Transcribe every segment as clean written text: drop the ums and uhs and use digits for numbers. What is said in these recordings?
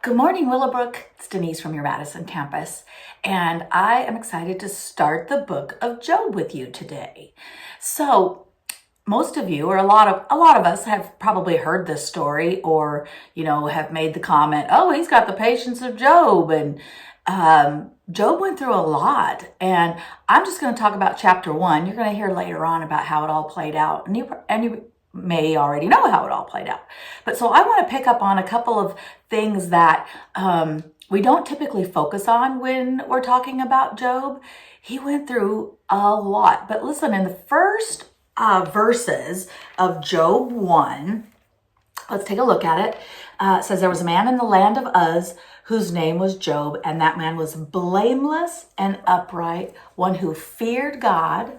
Good morning, Willowbrook. It's Denise from your Madison campus, and I am excited to start the book of Job with you today. So, most of you, or a lot of us, have probably heard this story, or have made the comment, "Oh, he's got the patience of Job," and Job went through a lot. And I'm just going to talk about chapter 1. You're going to hear later on about how it all played out, and you may already know how it all played out. But so I want to pick up on a couple of things that we don't typically focus on when we're talking about Job. He went through a lot. But listen, in the first verses of Job 1, let's take a look at it. It says, there was a man in the land of Uz whose name was Job, and that man was blameless and upright, one who feared God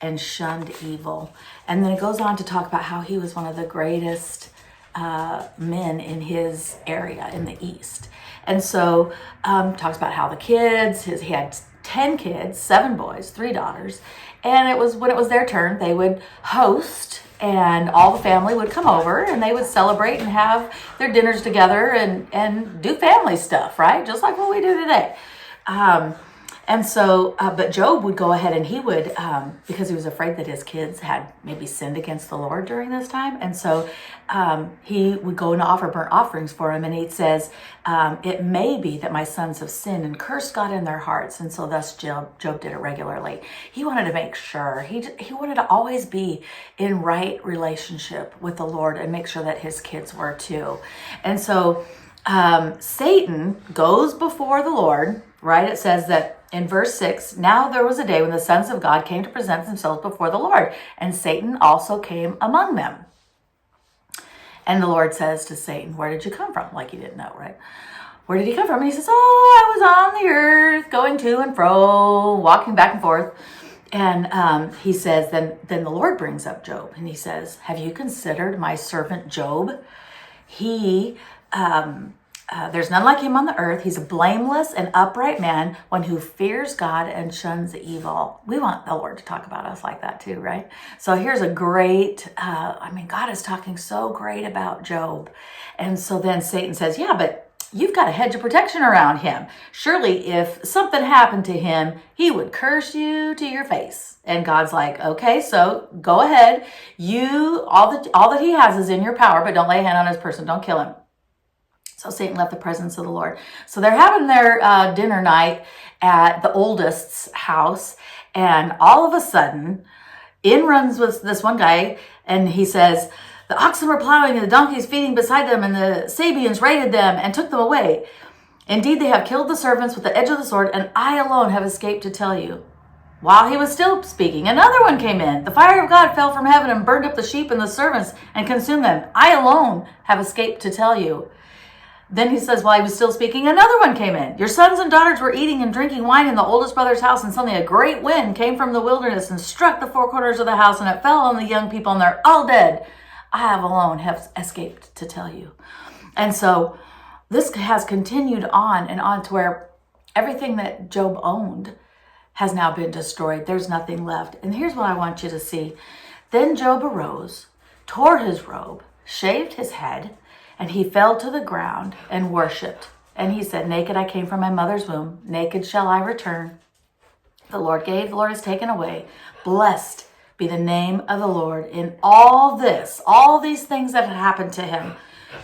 and shunned evil. And then it goes on to talk about how he was one of the greatest men in his area in the East. And so talks about how the kids, he had 10 kids, 7 boys, 3 daughters. And it was when it was their turn, they would host, and all the family would come over and they would celebrate and have their dinners together and do family stuff, right? Just like what we do today. And so, but Job would go ahead and he would, because he was afraid that his kids had maybe sinned against the Lord during this time. And so he would go and offer burnt offerings for him. And he says, it may be that my sons have sinned and cursed God in their hearts. And so thus Job did it regularly. He wanted to make sure, he wanted to always be in right relationship with the Lord and make sure that his kids were too. And so Satan goes before the Lord, right? It says that in verse 6, now there was a day when the sons of God came to present themselves before the Lord, and Satan also came among them. And the Lord says to Satan, where did you come from? Like you didn't know, right? Where did he come from? And he says, I was on the earth, going to and fro, walking back and forth. And he says, then the Lord brings up Job, and he says, have you considered my servant Job? He there's none like him on the earth. He's a blameless and upright man, one who fears God and shuns evil. We want the Lord to talk about us like that too, right? So here's a great, God is talking so great about Job. And so then Satan says, yeah, but you've got a hedge of protection around him. Surely if something happened to him, he would curse you to your face. And God's like, okay, so go ahead. All that he has is in your power, but don't lay a hand on his person. Don't kill him. So Satan left the presence of the Lord. So they're having their dinner night at the oldest's house. And all of a sudden, in runs with this one guy. And he says, the oxen were plowing and the donkeys feeding beside them. And the Sabians raided them and took them away. Indeed, they have killed the servants with the edge of the sword. And I alone have escaped to tell you. While he was still speaking, another one came in. The fire of God fell from heaven and burned up the sheep and the servants and consumed them. I alone have escaped to tell you. Then he says, while he was still speaking, another one came in. Your sons and daughters were eating and drinking wine in the oldest brother's house, and suddenly a great wind came from the wilderness and struck the 4 corners of the house, and it fell on the young people, and they're all dead. I alone have escaped to tell you. And so this has continued on and on to where everything that Job owned has now been destroyed. There's nothing left. And here's what I want you to see. Then Job arose, tore his robe, shaved his head, and he fell to the ground and worshipped. And he said, naked I came from my mother's womb, naked shall I return. The Lord gave, the Lord has taken away. Blessed be the name of the Lord in all these things that had happened to him.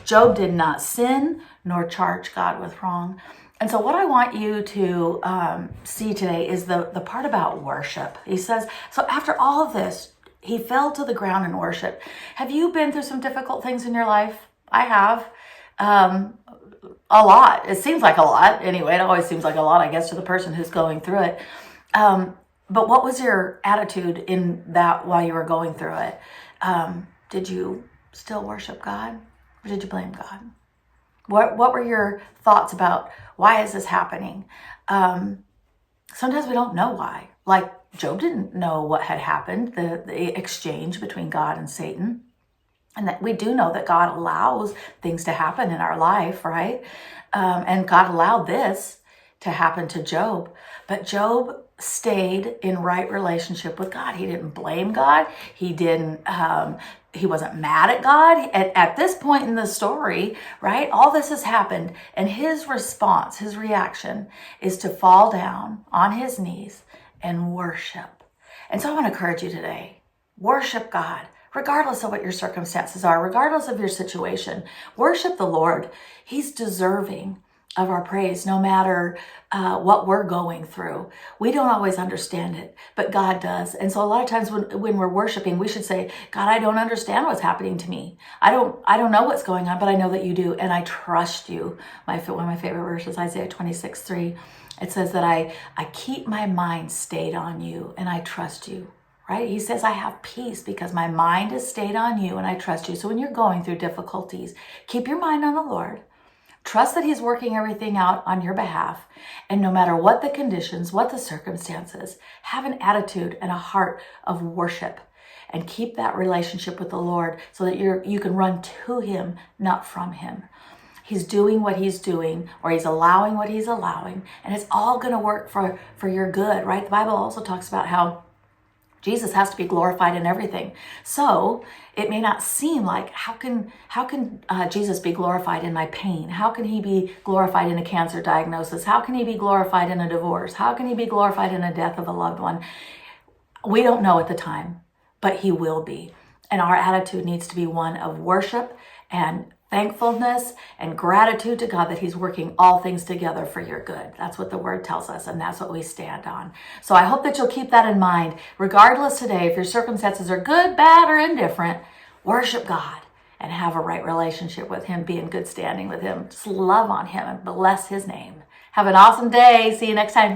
Job did not sin nor charge God with wrong. And so what I want you to see today is the part about worship. He says, so after all of this, he fell to the ground and worshiped. Have you been through some difficult things in your life? I have. A lot. It seems like a lot. Anyway, it always seems like a lot, I guess, to the person who's going through it. But what was your attitude in that while you were going through it? Did you still worship God? Or did you blame God? What were your thoughts about why is this happening? Sometimes we don't know why. Like Job didn't know what had happened, the exchange between God and Satan. And that we do know that God allows things to happen in our life, right? And God allowed this to happen to Job. But Job stayed in right relationship with God. He didn't blame God. He didn't he wasn't mad at God at this point in the story, right? All this has happened, and his response, his reaction is to fall down on his knees and worship. And so I want to encourage you today, worship God, regardless of what your circumstances are, regardless of your situation. Worship the Lord. He's deserving of our praise, no matter what we're going through. We don't always understand it, but God does. And so a lot of times when we're worshiping, we should say, God, I don't understand what's happening to me. I don't know what's going on, but I know that you do, and I trust you. One of my favorite verses, Isaiah 26:3. It says that I keep my mind stayed on you, and I trust you. Right? He says, I have peace because my mind is stayed on you and I trust you. So when you're going through difficulties, keep your mind on the Lord. Trust that he's working everything out on your behalf. And no matter what the conditions, what the circumstances, have an attitude and a heart of worship. And keep that relationship with the Lord so that you can run to him, not from him. He's doing what he's doing, or he's allowing what he's allowing. And it's all going to work for your good, right? The Bible also talks about how Jesus has to be glorified in everything. So it may not seem like, how can Jesus be glorified in my pain? How can he be glorified in a cancer diagnosis? How can he be glorified in a divorce? How can he be glorified in a death of a loved one? We don't know at the time, but he will be. And our attitude needs to be one of worship and thankfulness and gratitude to God that he's working all things together for your good. That's what the word tells us, and that's what we stand on. So I hope that you'll keep that in mind. Regardless today, if your circumstances are good, bad, or indifferent, worship God and have a right relationship with him, be in good standing with him. Just love on him and bless his name. Have an awesome day. See you next time.